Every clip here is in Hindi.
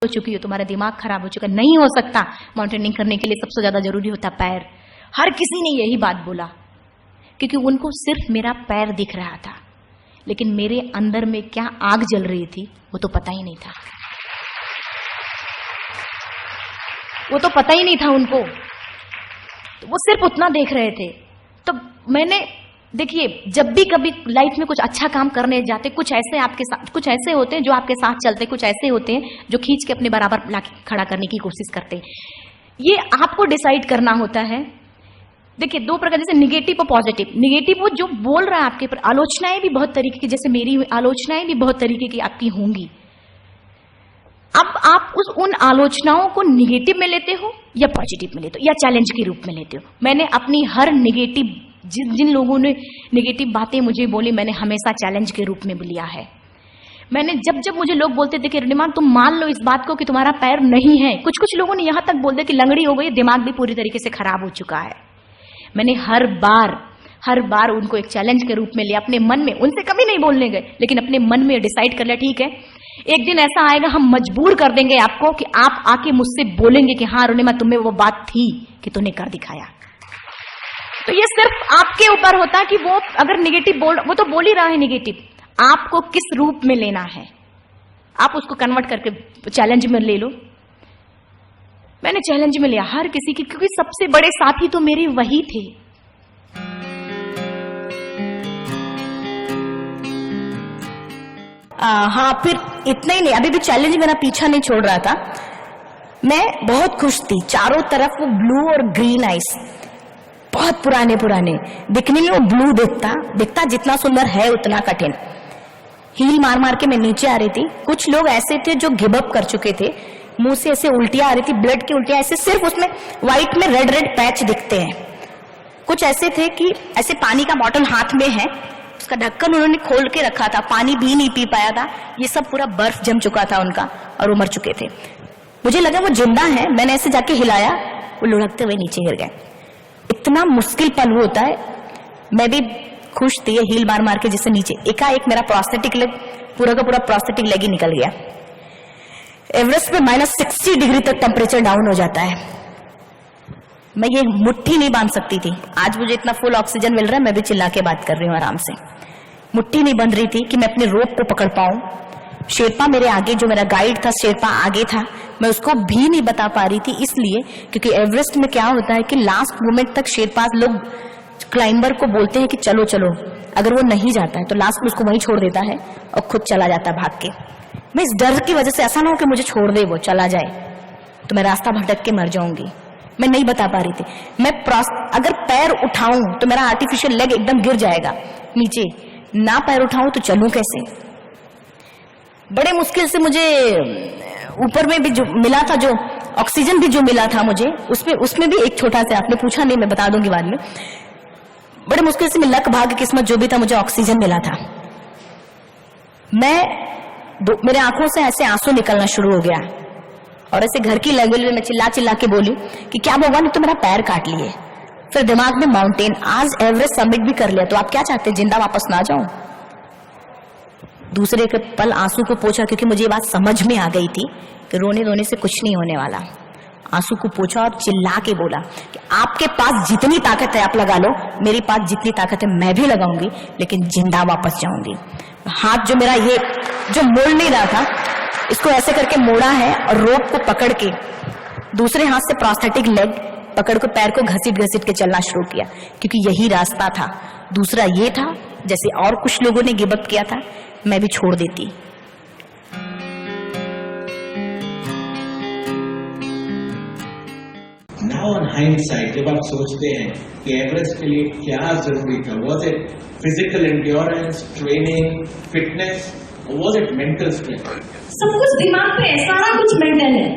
हो चुकी हो, तुम्हारा दिमाग खराब हो चुका, नहीं हो सकता। माउंटेनिंग करने के लिए सबसे ज्यादा जरूरी होता पैर। हर किसी ने यही बात बोला, क्योंकि उनको सिर्फ मेरा पैर दिख रहा था, लेकिन मेरे अंदर में क्या आग जल रही थी वो तो पता ही नहीं था। वो तो पता ही नहीं था उनको, तो वो सिर्फ उतना देख रहे थे। तो मैंने, देखिए, जब भी कभी लाइफ में कुछ अच्छा काम करने जाते, कुछ ऐसे आपके साथ, कुछ ऐसे होते हैं जो आपके साथ चलते, कुछ ऐसे होते हैं जो खींच के अपने बराबर ला खड़ा करने की कोशिश करते हैं। ये आपको डिसाइड करना होता है। देखिए, दो प्रकार, जैसे निगेटिव और पॉजिटिव। निगेटिव वो जो बोल रहा है आपके ऊपर, आलोचनाएं भी बहुत तरीके की, जैसे मेरी आलोचनाएं भी बहुत तरीके की आपकी होंगी। अब आप उन आलोचनाओं को निगेटिव में लेते हो या पॉजिटिव में लेते हो या चैलेंज के रूप में लेते हो। मैंने अपनी हर निगेटिव, जिन लोगों ने निगेटिव बातें मुझे बोली, मैंने हमेशा चैलेंज के रूप में लिया है। मैंने जब मुझे लोग बोलते थे कि रिद्धिमा तुम मान लो इस बात को कि तुम्हारा पैर नहीं है, कुछ लोगों ने यहां तक बोल दिया कि लंगड़ी हो गई, दिमाग भी पूरी तरीके से खराब हो चुका है। मैंने हर बार उनको एक चैलेंज के रूप में लिया, अपने मन में, उनसे कभी नहीं बोलने गए, लेकिन अपने मन में डिसाइड कर लिया, ठीक है एक दिन ऐसा आएगा हम मजबूर कर देंगे आपको कि आप आके मुझसे बोलेंगे कि हाँ रिद्धिमा तुम्हें वो बात थी कि तूने कर दिखाया। तो ये सिर्फ आपके ऊपर होता है कि वो अगर निगेटिव वो तो बोल ही रहा है निगेटिव, आपको किस रूप में लेना है, आप उसको कन्वर्ट करके चैलेंज में ले लो। मैंने चैलेंज में लिया हर किसी की, क्योंकि सबसे बड़े साथी तो मेरे वही थे। हाँ, फिर इतना ही नहीं, अभी भी चैलेंज मेरा पीछा नहीं छोड़ रहा था। मैं बहुत खुश थी, चारों तरफ वो ब्लू और ग्रीन आइस, बहुत पुराने दिखने में वो ब्लू दिखता जितना सुंदर है उतना कठिन। हील मार के मैं नीचे आ रही थी। कुछ लोग ऐसे थे जो गिव अप कर चुके थे, मुंह से ऐसे उल्टियां आ रही थी, ब्लड की उल्टियां, ऐसे सिर्फ उसमें व्हाइट में रेड पैच दिखते हैं। कुछ ऐसे थे कि ऐसे पानी का बॉटल हाथ में है, उसका ढक्कन उन्होंने खोल के रखा था, पानी भी नहीं पी पाया था, ये सब पूरा बर्फ जम चुका था उनका और वो मर चुके थे। मुझे लगा वो जिंदा है, मैंने ऐसे जाके हिलाया, वो लुढ़कते हुए नीचे गिर गए। इतना मुश्किल पल होता है। मैं भी खुश थी हील मार के, जिससे नीचे एकाएक मेरा प्रोस्थेटिक लेग, पूरा का पूरा प्रोस्थेटिक लेग ही निकल गया। एवरेस्ट पे -60 डिग्री तक टेम्परेचर डाउन हो जाता है। मैं ये मुट्ठी नहीं बांध सकती थी। आज मुझे इतना फुल ऑक्सीजन मिल रहा है, मैं भी चिल्ला के बात कर रही हूँ आराम से। मुट्ठी नहीं बंध रही थी कि मैं अपने रोप को पकड़ पाऊं। शेरपा मेरे आगे, जो मेरा गाइड था शेरपा आगे था, मैं उसको भी नहीं बता पा रही थी, इसलिए क्योंकि एवरेस्ट में क्या होता है कि लास्ट मोमेंट तक शेरपा लोग क्लाइंबर को बोलते हैं कि चलो चलो, अगर वो नहीं जाता है तो लास्ट में उसको वहीं छोड़ देता है और खुद चला जाता है भाग के। मैं इस डर की वजह से, ऐसा ना हो कि मुझे छोड़ दे, वो चला जाए तो मैं रास्ता भटक के मर जाऊंगी, मैं नहीं बता पा रही थी। मैं अगर पैर उठाऊं तो मेरा आर्टिफिशियल लेग एकदम गिर जाएगा नीचे, ना पैर उठाऊं तो चलूं कैसे। बड़े मुश्किल से मुझे ऊपर में भी जो मिला था, जो ऑक्सीजन भी जो मिला था मुझे, उसमें भी एक छोटा सा, आपने पूछा नहीं, मैं बता दूंगी बाद में। बड़े मुश्किल से लक भाग्य किस्मत जो भी था, मुझे ऑक्सीजन मिला था। मेरे आंखों से ऐसे आंसू निकलना शुरू हो गया और ऐसे घर की लैंग्वेज में मैं चिल्ला के बोली कि क्या भगवान ने तो मेरा पैर काट लिए। फिर दिमाग में माउंटेन, आज एवरेस्ट सबमिट भी कर लिया, तो आप क्या चाहते हैं, जिंदा वापस ना जाऊं। दूसरे के पल आंसू को पोंछा, क्योंकि मुझे ये बात समझ में आ गई थी कि रोने से कुछ नहीं होने वाला। आंसू को पोंछा और चिल्ला के बोला कि आपके पास जितनी ताकत है आप लगा लो, मेरे पास जितनी ताकत है मैं भी लगाऊंगी, लेकिन जिंदा वापस जाऊंगी। हाथ जो मेरा ये जो मोड़ नहीं रहा था, इसको ऐसे करके मोड़ा है और रोप को पकड़ के दूसरे हाथ से प्रोस्थेटिक लेग पकड़ के पैर को घसीट के चलना शुरू किया, क्योंकि यही रास्ता था। दूसरा ये था, जैसे और कुछ लोगों ने गिव अप किया था, मैं भी छोड़ देती। Now on hindsight, जब आप सोचते हैं कि एवरेस्ट के लिए क्या जरूरी था, was it physical endurance, training, fitness, or was it mental strength? सब कुछ दिमाग पे, सारा कुछ मेंटल है।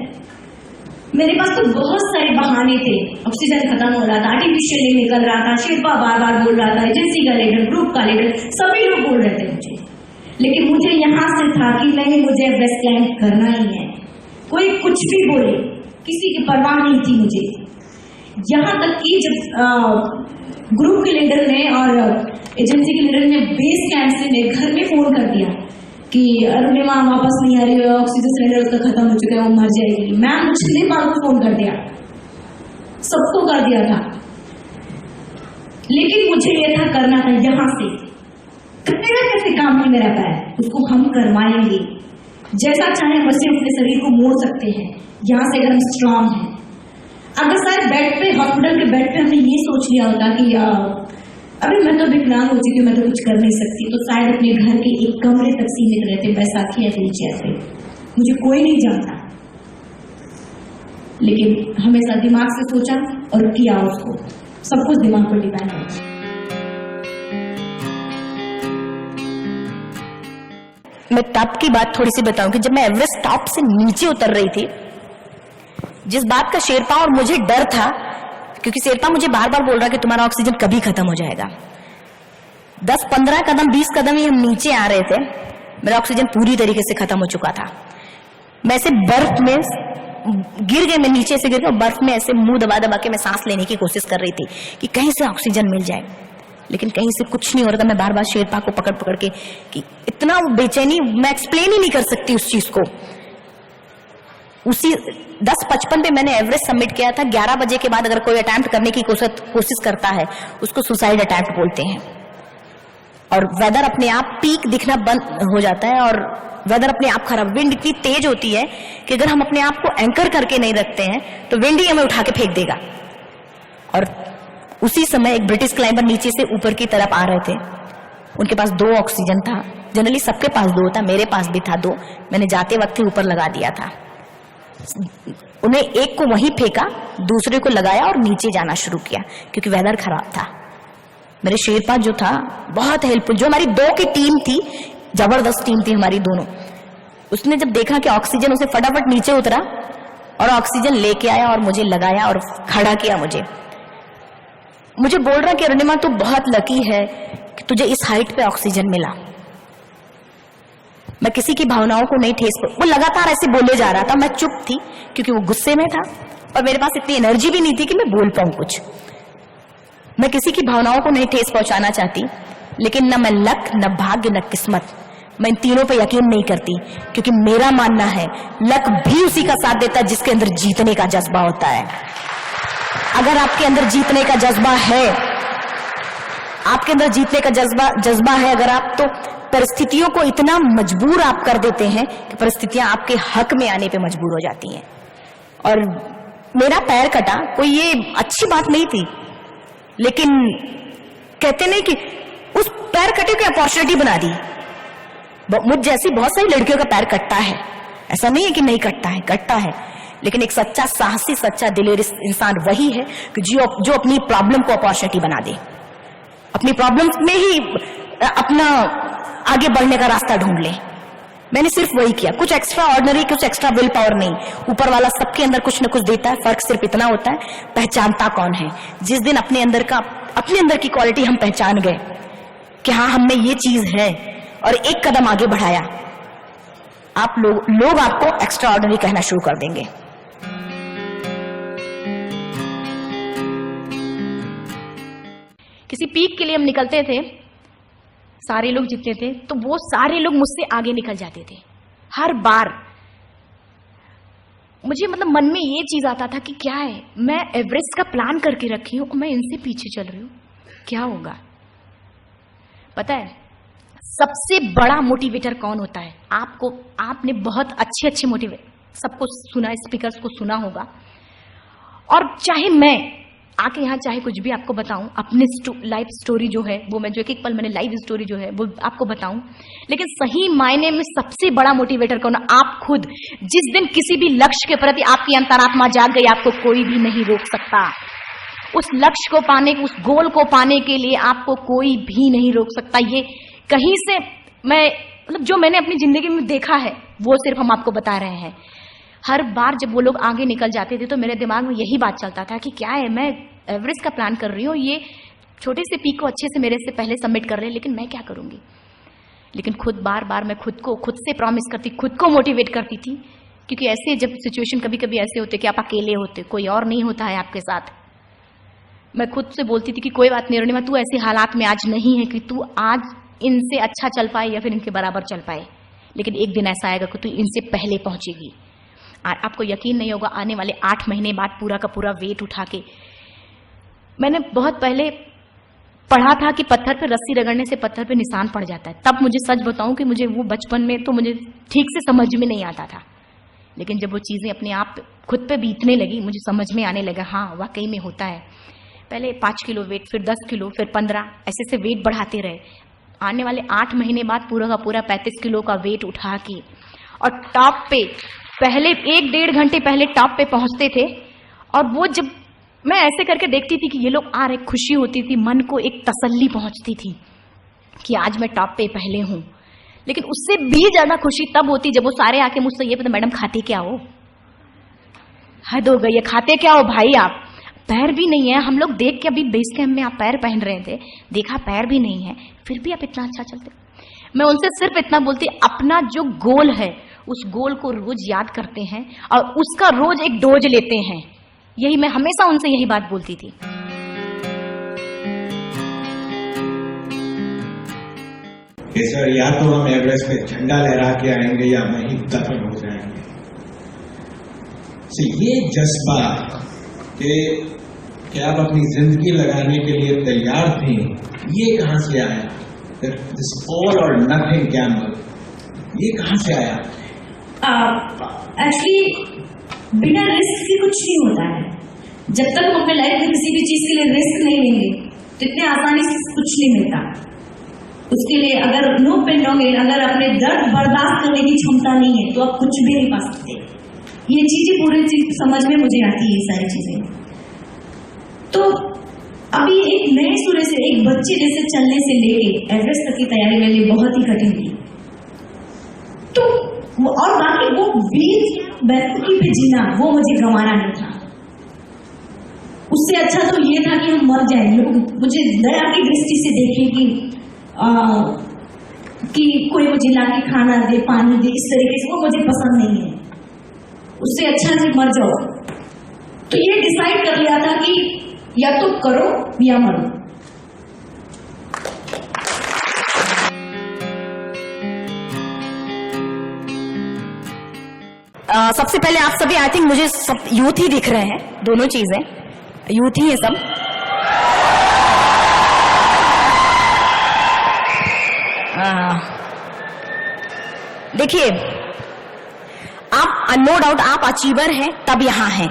मेरे पास तो बहुत सारे बहाने थे। ऑक्सीजन खत्म हो रहा था, आर्टिफिशियल निकल रहा था, शेरपा बार बोल रहा था, एजेंसी का लीडर, ग्रुप का लीडर, सभी लोग बोल रहे थे मुझे, लेकिन मुझे यहाँ से था कि नहीं, मुझे एवरेस्ट क्लाइंब करना ही है। कोई कुछ भी बोले, किसी की परवाह नहीं थी मुझे। यहाँ तक कि जब ग्रुप के लीडर ने और एजेंसी के लीडर ने बेस कैंप से मेरे घर में फोन कर दिया कि अरुणिमा वापस नहीं आ रही है, ऑक्सीजन सिलेंडर उसका खत्म हो चुका है, वो मर जाएगी। मैम मुझे नहीं बार को फोन कर दिया, सबको कर दिया था, लेकिन मुझे ये था करना था यहां से कटेगा कैसे काम नहीं मेरा पैर, उसको हम करवाएंगे। जैसा चाहे वैसे अपने शरीर को मोड़ सकते हैं यहां से, अगर हम स्ट्रांग हैं। अगर शायद बेड पे, हॉस्पिटल के बेड पे हमने ये सोच लिया होता कि अभी मैं तो विकलांग हो चुकी हूँ, मैं तो कुछ कर नहीं सकती, तो शायद अपने घर के एक कमरे तक सीमित रहते, बैसाखी या व्हीलचेयर पे, मुझे कोई नहीं जानता। लेकिन हमेशा दिमाग से सोचा और किया उसको, सब कुछ दिमाग पर डिपेंड है। मैं तब की बात थोड़ी सी बताऊं कि जब मैं एवरेस्ट टॉप से नीचे उतर रही थी, जिस बात का शेरपा और मुझे डर था, क्योंकि शेरपा मुझे बार बार बोल रहा कि तुम्हारा ऑक्सीजन कभी खत्म हो जाएगा। 10-15 कदम 20 कदम ही हम नीचे आ रहे थे, मेरा ऑक्सीजन पूरी तरीके से खत्म हो चुका था। मैं ऐसे बर्फ में गिर गई, मैं नीचे से गिर गई, बर्फ में ऐसे मुंह दबा दबा के मैं सांस लेने की कोशिश कर रही थी कि कहीं से ऑक्सीजन मिल जाए, लेकिन कहीं से कुछ नहीं हो रहा था। मैं बार बार शेरपा को पकड़ पकड़ के, कि इतना बेचैनी, मैं एक्सप्लेन ही नहीं कर सकती उस चीज को। उसी 10:55 पे मैंने एवरेस्ट सबमिट किया था। 11 बजे के बाद अगर कोई अटेम्प्ट करने की कोशिश करता है, उसको सुसाइड अटेम्प्ट बोलते हैं। और वेदर अपने आप पीक दिखना बंद हो जाता है, और वेदर अपने आप खराब, विंड इतनी तेज होती है कि अगर हम अपने आप को एंकर करके नहीं रखते हैं तो विंड ही हमें उठा के फेंक देगा। और उसी समय एक ब्रिटिश क्लाइंबर नीचे से ऊपर की तरफ आ रहे थे, उनके पास 2 ऑक्सीजन था। जनरली सबके पास 2 था, मेरे पास भी था 2। मैंने जाते वक्त ही ऊपर लगा दिया था। उन्हें एक को वहीं फेंका, दूसरे को लगाया और नीचे जाना शुरू किया, क्योंकि वेदर खराब था। मेरे शेरपा जो था बहुत हेल्पफुल, जो हमारी 2 की टीम थी, जबरदस्त टीम थी हमारी दोनों। उसने जब देखा कि ऑक्सीजन, उसे फटाफट नीचे उतरा और ऑक्सीजन लेके आया और मुझे लगाया और खड़ा किया। मुझे बोल रहा कि अरुणिमा तू बहुत लकी है कि तुझे इस हाइट पे ऑक्सीजन मिला। मैं किसी की भावनाओं को नहीं ठेस, वो लगातार ऐसे बोले जा रहा था, मैं चुप थी क्योंकि वो गुस्से में था और मेरे पास इतनी एनर्जी भी नहीं थी कि मैं बोल पाऊं कुछ। मैं किसी की भावनाओं को नहीं ठेस पहुंचाना चाहती, लेकिन न मैं लक, न भाग्य, न किस्मत, मैं इन तीनों पे यकीन नहीं करती, क्योंकि मेरा मानना है लक भी उसी का साथ देता है जिसके अंदर जीतने का जज्बा होता है। अगर आपके अंदर जीतने का जज्बा है, आपके अंदर जीतने का जज्बा है अगर आप, तो परिस्थितियों को इतना मजबूर आप कर देते हैं कि परिस्थितियां आपके हक में आने पे मजबूर हो जाती हैं। और मेरा पैर कटा, कोई ये अच्छी बात नहीं थी, लेकिन कहते नहीं कि उस पैर कटे को अपॉर्चुनिटी बना दी। मुझ जैसी बहुत सारी लड़कियों का पैर कटता है, ऐसा नहीं है कि नहीं कटता है, कटता है, लेकिन एक सच्चा साहसी, सच्चा दिलेर इंसान वही है कि जो अपनी प्रॉब्लम को अपॉर्चुनिटी बना दे, अपनी प्रॉब्लम में ही अपना आगे बढ़ने का रास्ता ढूंढ ले। मैंने सिर्फ वही किया, कुछ एक्स्ट्रा ऑर्डिनरी, कुछ एक्स्ट्रा विल पावर नहीं। ऊपर वाला सबके अंदर कुछ न कुछ देता है, फर्क सिर्फ इतना होता है पहचानता कौन है। जिस दिन अपने अंदर की क्वालिटी हम पहचान गए कि हाँ हम में ये चीज है और एक कदम आगे बढ़ाया, आप लोग आपको एक्स्ट्रा ऑर्डिनरी कहना शुरू कर देंगे। किसी पीक के लिए हम निकलते थे, सारे लोग जितने थे, तो वो सारे लोग मुझसे आगे निकल जाते थे। हर बार मुझे मन में ये चीज आता था कि क्या है, मैं एवरेस्ट का प्लान करके रखी हूं, मैं इनसे पीछे चल रही हूं, क्या होगा। पता है सबसे बड़ा मोटिवेटर कौन होता है? आपने बहुत अच्छे मोटिवेटर सबको सुना, स्पीकर्स को सुना होगा। और चाहे मैं आके यहाँ चाहे कुछ भी आपको बताऊं, अपनी लाइफ स्टोरी जो है वो, मैं जो एक पल मैंने लाइफ स्टोरी जो है वो आपको बताऊं, लेकिन सही मायने में सबसे बड़ा मोटिवेटर कौन है? आप खुद। जिस दिन किसी भी लक्ष्य के प्रति आपकी अंतरात्मा जाग गई, आपको कोई भी नहीं रोक सकता। उस लक्ष्य को पाने, उस गोल को पाने के लिए आपको कोई भी नहीं रोक सकता। ये कहीं से मैं जो मैंने अपनी जिंदगी में देखा है वो सिर्फ हम आपको बता रहे हैं। हर बार जब वो लोग आगे निकल जाते थे तो मेरे दिमाग में यही बात चलता था कि क्या है, मैं एवरेस्ट का प्लान कर रही हूँ, ये छोटे से पीक को अच्छे से मेरे से पहले सबमिट कर रहे हैं, लेकिन मैं क्या करूंगी। लेकिन बार बार मैं खुद से प्रॉमिस करती, खुद को मोटिवेट करती थी, क्योंकि ऐसे जब सिचुएशन कभी कभी ऐसे होते कि आप अकेले होते, कोई और नहीं होता है आपके साथ। मैं खुद से बोलती थी कि कोई बात नहीं अरुणिमा, तू ऐसे हालात में आज नहीं है कि तू आज इनसे अच्छा चल पाए या फिर इनके बराबर चल पाए, लेकिन एक दिन ऐसा आएगा कि तू इनसे पहले पहुंचेगी। और आपको यकीन नहीं होगा, आने वाले 8 महीने बाद पूरा का पूरा वेट उठा के, मैंने बहुत पहले पढ़ा था कि पत्थर पे रस्सी रगड़ने से पत्थर पे निशान पड़ जाता है। तब मुझे सच बताऊं कि मुझे वो बचपन में तो मुझे ठीक से समझ में नहीं आता था, लेकिन जब वो चीजें अपने आप खुद पे बीतने लगी, मुझे समझ में आने लगा, हाँ वाकई में होता है। पहले 5 किलो वेट, फिर 10 किलो, फिर 15, ऐसे से वेट बढ़ाते रहे। आने वाले 8 महीने बाद पूरा का पूरा 35 किलो का वेट उठा के, और टॉप पे पहले 1-1.5 घंटे पहले टॉप पे पहुंचते थे। और वो जब मैं ऐसे करके देखती थी कि ये लोग आ रहे, खुशी होती थी, मन को एक तसल्ली पहुंचती थी कि आज मैं टॉप पे पहले हूं। लेकिन उससे भी ज्यादा खुशी तब होती जब वो सारे आके मुझसे ये पता, मैडम खाते क्या हो? हद हो गई है, खाते क्या हो भाई आप? पैर भी नहीं है। हम लोग देख के अभी बेस कैंप में आप पैर पहन रहे थे, देखा पैर भी नहीं है, फिर भी आप इतना अच्छा चलते। मैं उनसे सिर्फ इतना बोलती, अपना जो गोल है उस गोल को रोज याद करते हैं और उसका रोज एक डोज लेते हैं। यही मैं हमेशा उनसे यही बात बोलती थी। सर, या तो हम एवरेस्ट पे झंडा लहरा के आएंगे या वहीं दफन हो जाएंगे। ये जज्बा कि आप अपनी जिंदगी लगाने के लिए तैयार थे, ये कहां से आया? दिस ऑल और नथिंग गैम्बल, ये कहां से आया? एक्चुअली बिना रिस्क के कुछ नहीं होता है। जब तक हम अपने लाइफ में किसी भी चीज के लिए रिस्क नहीं लेंगे तो इतने आसानी से कुछ नहीं मिलता। उसके लिए अगर नो पेन नो गेन, अगर अपने दर्द बर्दाश्त करने की क्षमता नहीं है तो आप कुछ भी नहीं पा सकते। ये चीजें पूरी चीज समझ में मुझे आती है, ये सारी चीजें। तो अभी एक नए सूर्य से, एक बच्चे जैसे चलने से लेके एवरेस्ट तक की तैयारी मेरे लिए बहुत ही कठिन थी। तो और बाकी वो वीर बैतूकी पे जीना, वो मुझे गंवाना नहीं था। उससे अच्छा तो ये था कि हम मर जाए, लोग मुझे दया की दृष्टि से देखें कि कोई मुझे लाके खाना दे, पानी दे, इस तरीके से, वो मुझे पसंद नहीं है। उससे अच्छा नहीं मर जाओ। तो ये डिसाइड कर लिया था कि या तो करो या मरो। सबसे पहले आप सभी, आई थिंक मुझे सब यूथ ही दिख रहे हैं, दोनों चीजें यूथ ही है सब। देखिए, आप नो डाउट आप अचीवर हैं, तब यहां हैं।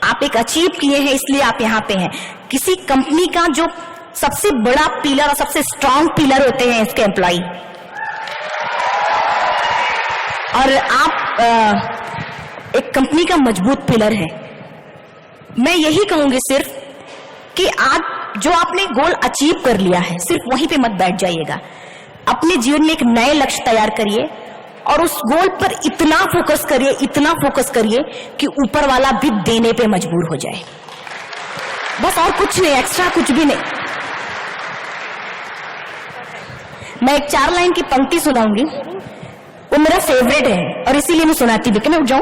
आप एक अचीव किए हैं इसलिए आप यहां पे हैं। किसी कंपनी का जो सबसे बड़ा पिलर और सबसे स्ट्रांग पिलर होते हैं इसके एम्प्लॉय, और आप एक कंपनी का मजबूत पिलर है। मैं यही कहूंगी सिर्फ कि आज जो आपने गोल अचीव कर लिया है, सिर्फ वहीं पे मत बैठ जाइएगा। अपने जीवन में एक नए लक्ष्य तैयार करिए और उस गोल पर इतना फोकस करिए कि ऊपर वाला भी देने पे मजबूर हो जाए। बस, और कुछ नहीं, एक्स्ट्रा कुछ भी नहीं। मैं एक 4 लाइन की पंक्ति सुनाऊंगी, वो मेरा फेवरेट है और इसीलिए मैं सुनाती भी। क्या मैं उठ जाऊं?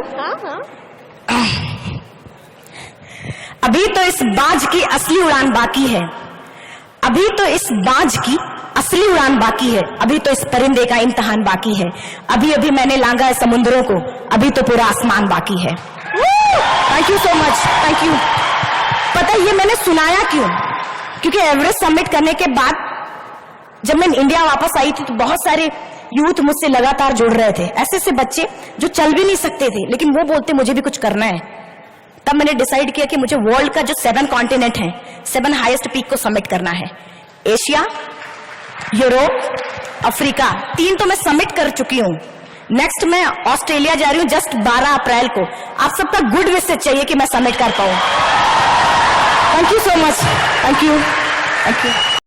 अभी तो इस बाज की असली उड़ान बाकी है, अभी तो इस बाज की असली उड़ान बाकी है, अभी तो इस परिंदे का इम्तिहान बाकी है, अभी अभी मैंने लांगा है समुद्रों को, अभी तो पूरा आसमान बाकी है। Thank you so much, thank you. पता है ये मैंने सुनाया क्यों? क्योंकि एवरेस्ट सबमिट करने के बाद जब मैं इंडिया वापस आई थी तो बहुत सारे यूथ मुझसे लगातार जुड़ रहे थे, ऐसे बच्चे जो चल भी नहीं सकते थे, लेकिन वो बोलते मुझे भी कुछ करना है। तब मैंने डिसाइड किया कि मुझे वर्ल्ड का जो 7 कॉन्टिनेंट है, 7 हाईएस्ट पीक को सबमिट करना है। एशिया, यूरोप, अफ्रीका, 3 तो मैं सबमिट कर चुकी हूँ। नेक्स्ट मैं ऑस्ट्रेलिया जा रही हूँ जस्ट 12 अप्रैल को। आप सबका गुड विशेस चाहिए कि मैं सबमिट कर पाऊँ। Thank you so much, thank you, thank you.